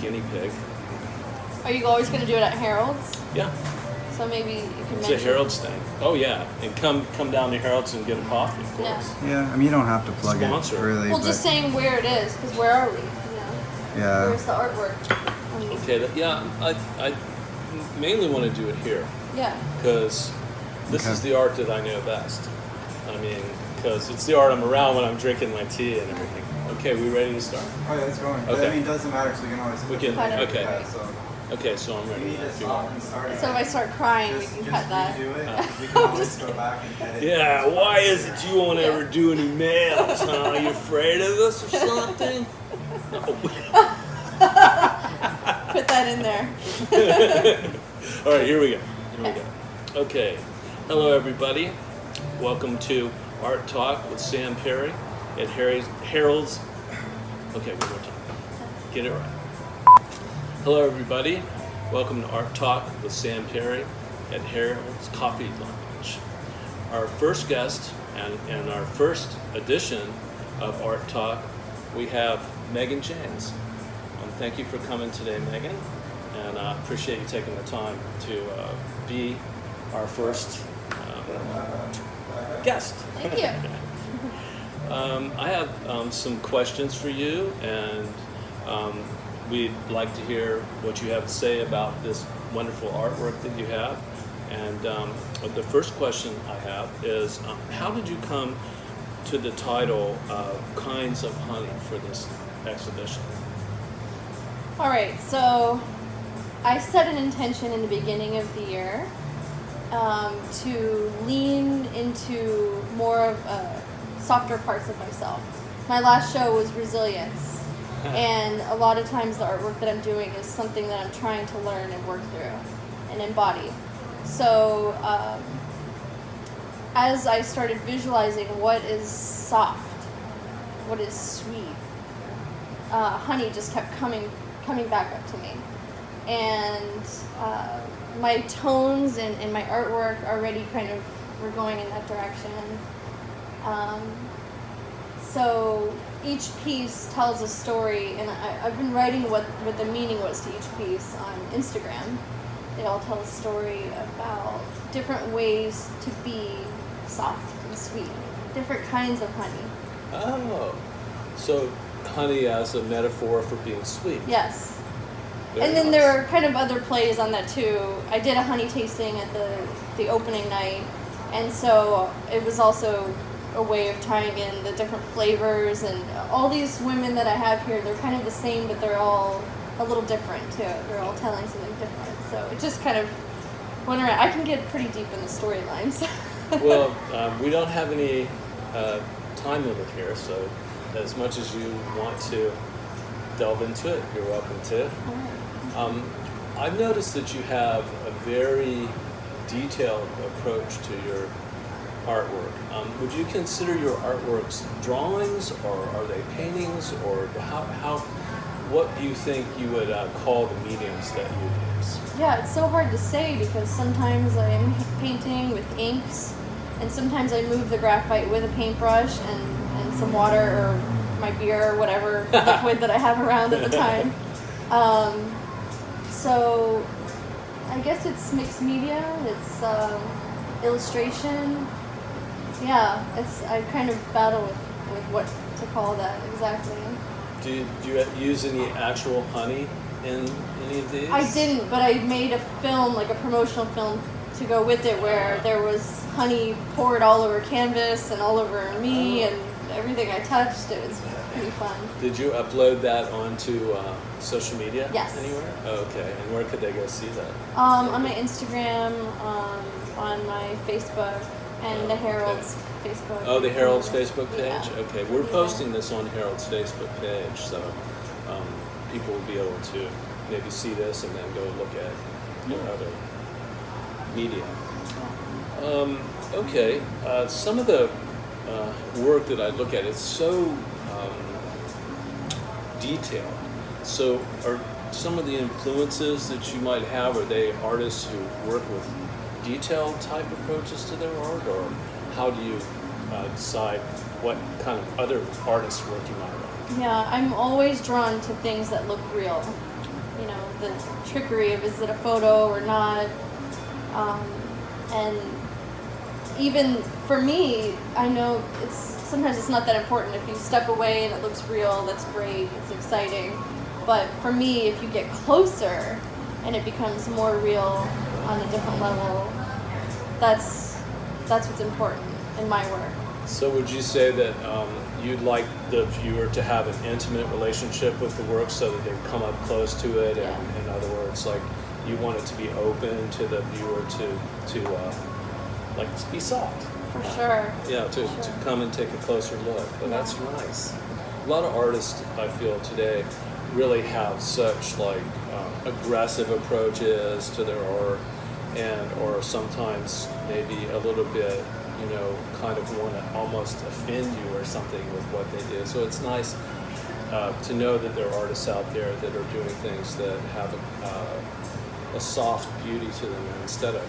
guinea pig. Are you always going to do it at Harold's? Yeah, So maybe you can it's mention. a Harold's thing. Oh yeah, and come down to Harold's and get a coffee, of course. Yeah, I mean, you don't have to plug Sponsor. it really, Well, but just saying where it is, because where are we? yeah. Where's the artwork? Okay, I mainly want to do it here Yeah. because this Okay. is the art that I know best. I mean, because it's the art I'm around when I'm drinking my tea and everything. Okay, we ready to start? Oh yeah, it's going. Okay. I mean, it doesn't matter, so you can always. We can. Cut it. Okay. Yeah, so Okay, so I'm you ready. need to If you stop want. and start So if again. I start crying, Just we can cut that. redo it. Oh. We can always go back and edit. Yeah, why is it you won't ever do any mails? Huh? Are you afraid of us or something? No. Put that in there. All right, here we go. Okay. Hello, everybody. Welcome to Art Talk with Sam Perry at Harold's. Okay, one more time. Get it right. Hello, everybody. Welcome to Art Talk with Sam Perry at Harold's Coffee Lounge. Our first guest and our first edition of Art Talk, we have Megan James. Thank you for coming today, Megan, and I appreciate you taking the time to be our first guest. Thank you. I have some questions for you, and we'd like to hear what you have to say about this wonderful artwork that you have. And the first question I have is, how did you come to the title Kinds of Honey for this exhibition? All right, so I set an intention in the beginning of the year to lean into more of softer parts of myself. My last show was resilience, and a lot of times the artwork that I'm doing is something that I'm trying to learn and work through and embody. So as I started visualizing what is soft, what is sweet, honey just kept coming back up to me, and my tones and my artwork already kind of were going in that direction. So each piece tells a story, and I've been writing what the meaning was to each piece on Instagram. They all tell a story about different ways to be soft and sweet, different kinds of honey. Oh, so honey as a metaphor for being sweet. Yes. Very And then nice. there are kind of other plays on that too. I did a honey tasting at the opening night, and so it was also a way of tying in the different flavors, and all these women that I have here, they're kind of the same, but they're all a little different too. They're all telling something different. So it just kind of went around. I can get pretty deep in the storylines. Well, we don't have any time limit here, so as much as you want to delve into it, you're welcome to. I've noticed that you have a very detailed approach to your artwork. Would you consider your artworks drawings, or are they paintings, or what do you think you would call the mediums that you use? Yeah, it's so hard to say because sometimes I'm painting with inks, and sometimes I move the graphite with a paintbrush and some water or my beer or whatever liquid that I have around at the time. So I guess it's mixed media, it's illustration. Yeah, I kind of battle with what to call that exactly. Do you use any actual honey in any of these? I didn't, but I made a film, like a promotional film, to go with it where there was honey poured all over canvas and all over me and everything I touched. It was pretty fun. Did you upload that onto social media? Yes. Anywhere? Oh, okay. And where could they go see that? On my Instagram, on my Facebook, and the Herald's Facebook. Oh, the Herald's Facebook page? Yeah. Okay, we're Yeah. posting this on Herald's Facebook page, so people will be able to maybe see this and then go look at your other media. Okay, some of the work that I look at is so detailed. So are some of the influences that you might have, are they artists who work with detailed type approaches to their art, or how do you decide what kind of other artists' work you might like? Yeah, I'm always drawn to things that look real. you know, the trickery of is it a photo or not. And even for me, I know sometimes it's not that important. If you step away and it looks real, that's great, it's exciting. But for me, if you get closer and it becomes more real on a different level, that's what's important in my work. So would you say that you'd like the viewer to have an intimate relationship with the work so that they come up close to it? Yeah. And in other words, like you want it to be open to the viewer to like be soft. For sure. Yeah, to come and take a closer look. But that's nice. A lot of artists, I feel, today really have such like aggressive approaches to their art, or sometimes maybe a little bit, you know, kind of want to almost offend you or something with what they do. So it's nice to know that there are artists out there that are doing things that have a soft beauty to them instead of,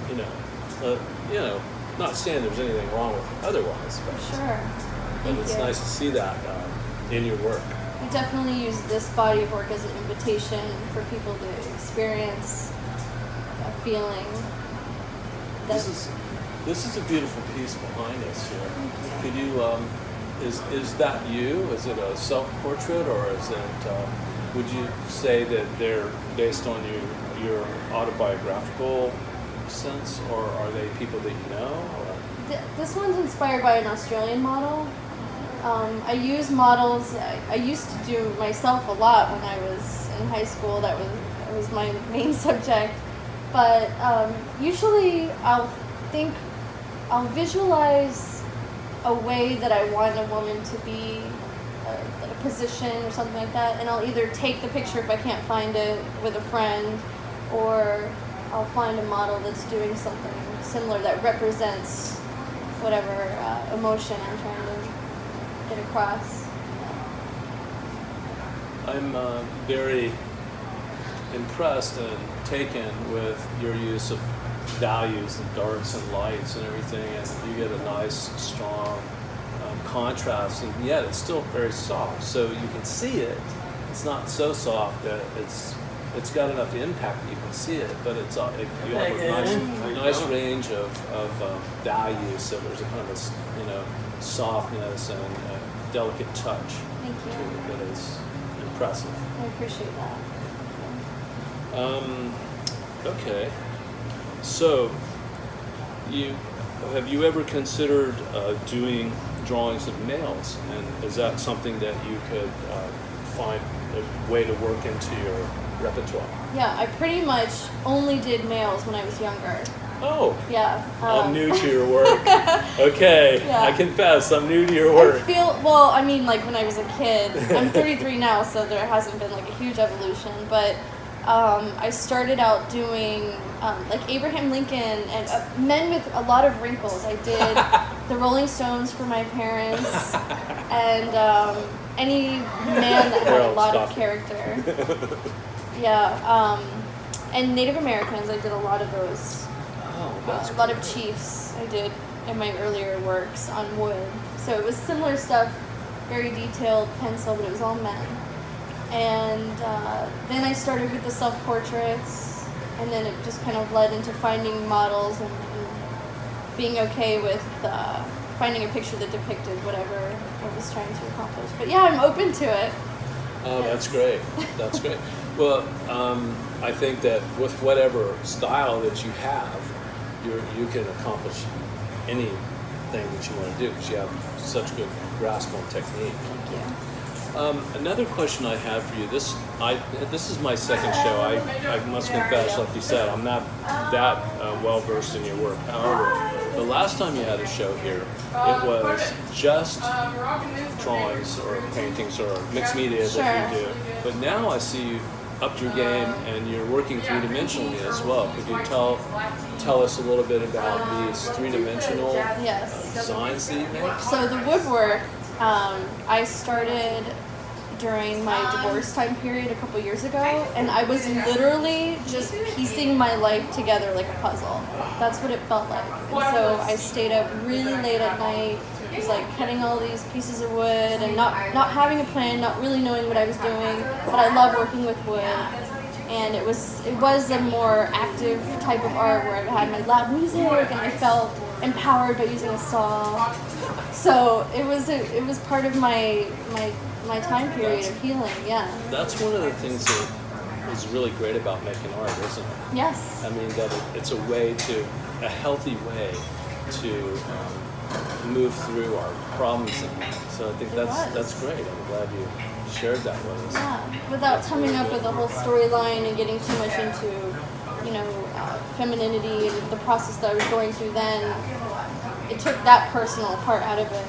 you know, not saying there's anything wrong with it otherwise, but, Sure. but it's nice to see that in your work. I definitely use this body of work as an invitation for people to experience a feeling. This is a beautiful piece behind us here. Could you, is that you? Is it a self-portrait, or is it, would you say that they're based on your autobiographical sense, or are they people that you know? Or? This one's inspired by an Australian model. I use models. I used to do myself a lot when I was in high school. That was my main subject. But usually I'll visualize a way that I want a woman to be, a position or something like that, and I'll either take the picture if I can't find it with a friend, or I'll find a model that's doing something similar that represents whatever emotion I'm trying to get across. I'm very impressed and taken with your use of values and darks and lights and everything, and you get a nice, strong contrast, and yet it's still very soft. So you can see it. It's not so soft that it's got enough impact that you can see it, but you have a nice range of values. So there's a kind of softness and a delicate touch Thank you. to it that is impressive. I appreciate that. Okay. So, have you ever considered doing drawings of males, and is that something that you could find a way to work into your repertoire? Yeah, I pretty much only did males when I was younger. Oh, Yeah. I'm new to your work. Okay, Yeah. I confess, I'm new to your I work. like when I was a kid. I'm 33 now, so there hasn't been like a huge evolution, but I started out doing like Abraham Lincoln and men with a lot of wrinkles. I did the Rolling Stones for my parents, and any man that had a lot of character. Yeah, and Native Americans. I did a lot of those. Oh, that's A lot of chiefs I did in my earlier works on wood. So it was similar stuff, very detailed pencil, but it was all men. And then I started with the self-portraits, and then it just kind of led into finding models and being okay with finding a picture that depicted whatever I was trying to accomplish. But yeah, I'm open to it. Oh, that's great. That's great. Well, I think that with whatever style that you have, you can accomplish anything that you want to do because you have such good grasp on technique. Thank you. Another question I have for you. This is my second show. I must confess, like you said, I'm not that well versed in your work. However, the last time you had a show here, it was just drawings or paintings or mixed media that you do. But now I see you upped your game and you're working three-dimensionally as well. Could you tell us a little bit about these three-dimensional Yes. designs that you make? So the woodwork, I started during my divorce time period a couple years ago, and I was literally just piecing my life together like a puzzle. That's what it felt like. And so I stayed up really late at night, was like cutting all these pieces of wood and not having a plan, not really knowing what I was doing, but I love working with wood. and it was a more active type of art where I had my loud music and I felt empowered by using a saw. So it was part of my time period of healing. Yeah. That's one of the things that is really great about making art, isn't it? Yes. I mean, that it's a healthy way to move through our problems. So I think that's great. I'm glad you shared that with us. Yeah. Without coming up with a whole storyline and getting too much into, femininity and the process that I was going through then, it took that personal part out of it.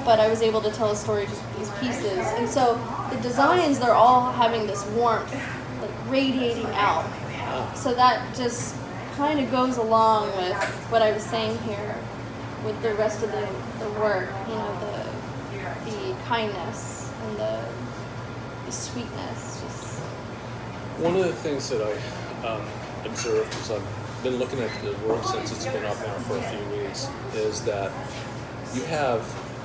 But I was able to tell a story just with these pieces. And so the designs, they're all having this warmth, like radiating out. So that just kind of goes along with what I was saying here with the rest of the work, the kindness and the sweetness. Just one of the things that I observed as I've been looking at the work since it's been up now for a few weeks is that you have,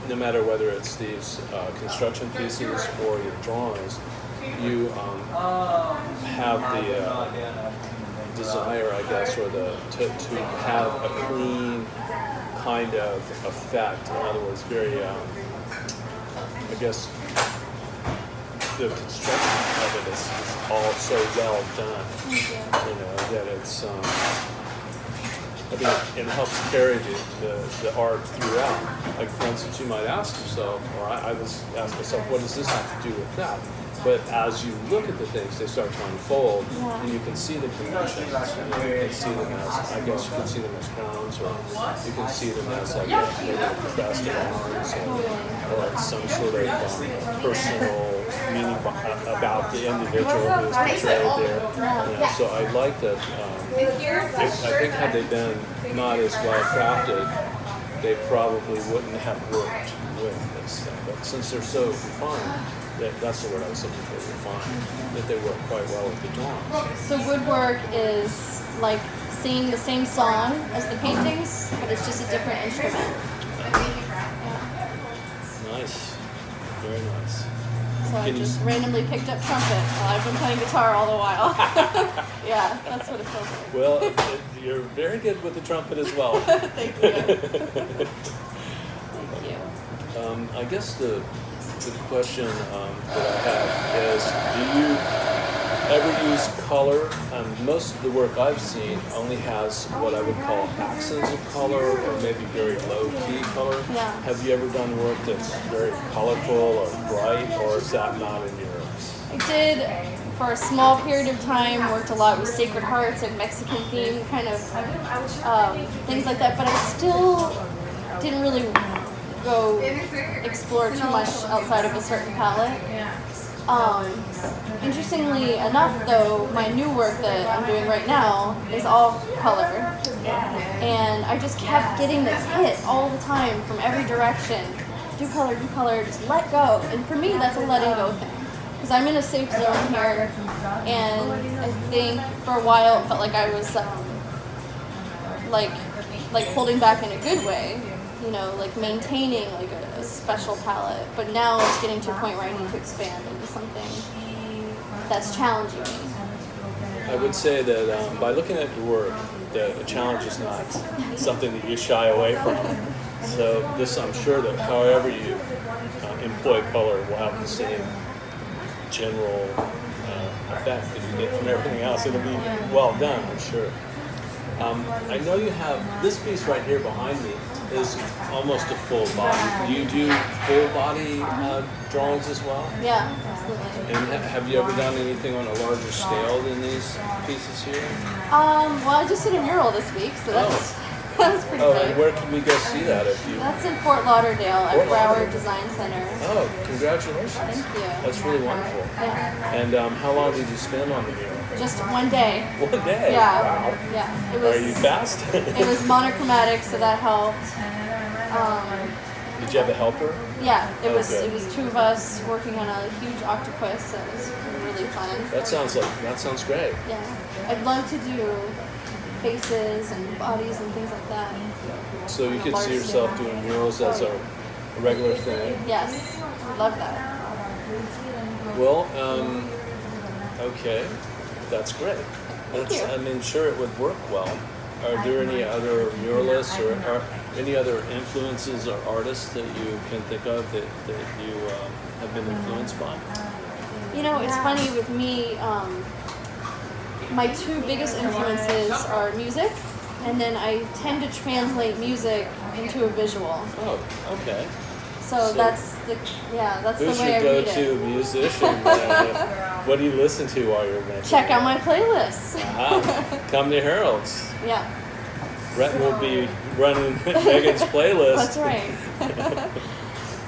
no matter whether it's these construction pieces or your drawings, you have the desire, I guess, or to have a clean kind of effect. In other words, very, I guess, the construction of it is all so well done. That it's. I think it helps carry the art throughout. Like, for instance, you might ask yourself, or I was asking myself, what does this have to do with that? But as you look at the things, they start to unfold, and you can see the connections. You can see them as, I guess you can see them as crowns, or you can see them as like maybe a crest of arms, or some sort of personal meaning about the individual who is portrayed there. So I like that. I think had they been not as well crafted, they probably wouldn't have worked with this thing. But since they're so refined, that's the word I was looking for, refined, that they work quite well with the drawings. So woodwork is like singing the same song as the paintings, but it's just a different instrument. Yeah. Nice. Very nice. So I just randomly picked up trumpet while I've been playing guitar all the while. Yeah, that's what it feels like. Well, you're very good with the trumpet as well. Thank you. Thank you. I guess the question that I have is, do you ever use color? Most of the work I've seen only has what I would call accents of color, or maybe very low-key color. Yeah. Have you ever done work that's very colorful or bright, or is that not in your... I did, for a small period of time, worked a lot with Sacred Hearts and Mexican theme, kind of things like that, but I still didn't really go explore too much outside of a certain palette. Interestingly enough, though, my new work that I'm doing right now is all color, and I just kept getting this hit all the time from every direction. Do color, just let go. And for me, that's a letting go thing, because I'm in a safe zone here, and I think for a while it felt like I was like holding back in a good way, like maintaining like a special palette. But now it's getting to a point where I need to expand into something that's challenging me. I would say that by looking at your work, the challenge is not something that you shy away from. So this, I'm sure that however you employ color will have the same general effect that you get from everything else. It'll be well done, I'm sure. I know you have this piece right here behind me is almost a full body. Do you do full body drawings as well? Yeah, absolutely. And have you ever done anything on a larger scale than these pieces here? Well, I just did a mural this week, so that's pretty Oh, big. and where can we go see that if you... That's in Fort Lauderdale at Broward Design Center. Oh, congratulations. Thank you. That's really wonderful. Yeah. And how long did you spend on the mural? Just one day. 1 day? Yeah. Wow. Yeah. Are you fast? It was monochromatic, so that helped. Did you have a helper? Yeah, it Oh, was good. it was two of us working on a huge octopus. That was really fun. That sounds great. Yeah, I'd love to do faces and bodies and things like that. So you On a could large see yourself scale. doing murals as a regular thing? Yes, love that. Well, okay. That's great. That's, you. I mean, sure, it would work well. Are there any other muralists or are any other influences or artists that you can think of that you have been influenced by? You know, it's funny with me. My two biggest influences are music, and then I tend to translate music into a visual. Oh, okay. So that's the Who's way I your read go-to it. musician? What do you listen to while you're making Check out it? my playlists. Come to Harold's. Yeah, Brett will be running Megan's playlist. that's right.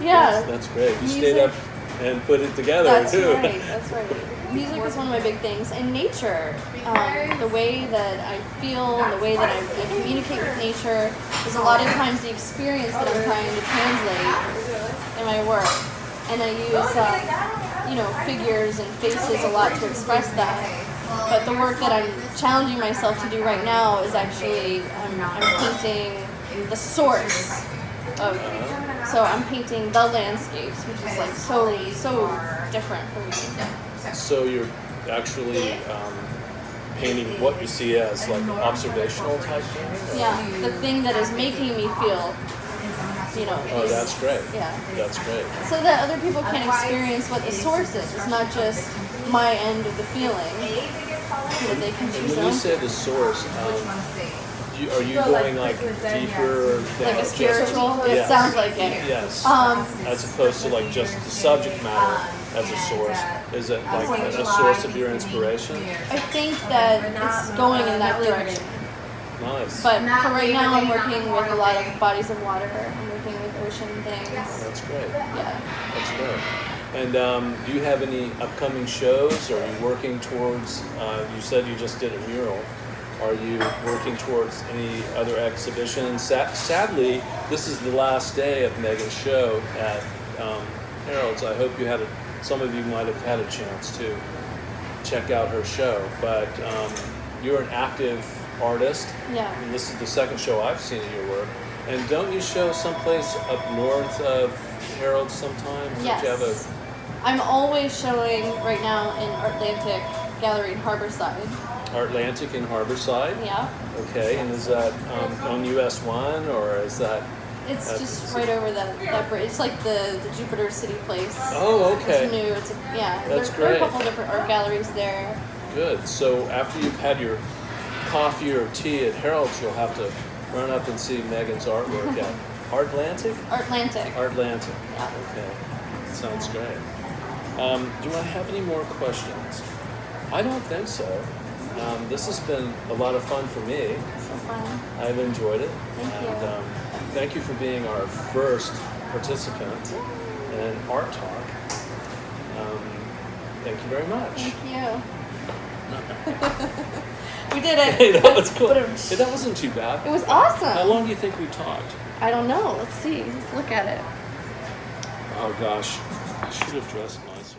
Yeah, That's great. You Music. stayed up and put it together that's too. right. That's right. Music is one of my big things, and nature. The way that I feel and the way that I communicate with nature is a lot of times the experience that I'm trying to translate in my work, and I use figures and faces a lot to express that. But the work that I'm challenging myself to do right now is actually I'm painting the source of. So I'm painting the landscapes, which is like so different for me. So you're actually painting what you see as like observational type painting? Or- Yeah, the thing that is making me feel, Oh, that's great. Yeah. That's great. So that other people can experience what the source is. It's not just my end of the feeling. So that they can And choose when their you own. say the source, are you going like deeper than Like a just- spiritual? It Yes. sounds like it. Yes. As opposed to like just the subject matter as a source. Is it like a source of your inspiration? I think that it's going in that direction. Nice. But for right now, I'm working with a lot of bodies of water. I'm working with ocean things. That's great. Yeah. That's great. And do you have any upcoming shows? Are you working towards, you said you just did a mural. Are you working towards any other exhibitions? Sadly, this is the last day of Megan's show at Harold's. I hope some of you might have had a chance to check out her show. But you're an active artist. Yeah. And this is the second show I've seen of your work. And don't you show someplace up north of Harold's sometimes? Don't you have Yes. I'm always showing right now in Artlantic Gallery in Harborside. Artlantic in Harborside? Yeah. Okay, and is that on US 1 or is that? It's That's- just right over that bridge. It's like the Jupiter City Place. Oh, okay. It's new. That's There are a great. couple different art galleries there. Good. So after you've had your coffee or tea at Harold's, you'll have to run up and see Megan's artwork at Artlantic? Artlantic. Artlantic. Yeah. Okay. Sounds great. Do I have any more questions? I don't think so. This has been a lot of fun for me. So fun. I've enjoyed it. Thank you. And thank you for being our first participant in Art Talk. Thank you very much. Thank you. We did it. Hey, that was cool. But Hey, that wasn't too bad. it was awesome. How long do you think we talked? I don't know. Let's see. Let's look at it. Oh gosh, I should have dressed nicer.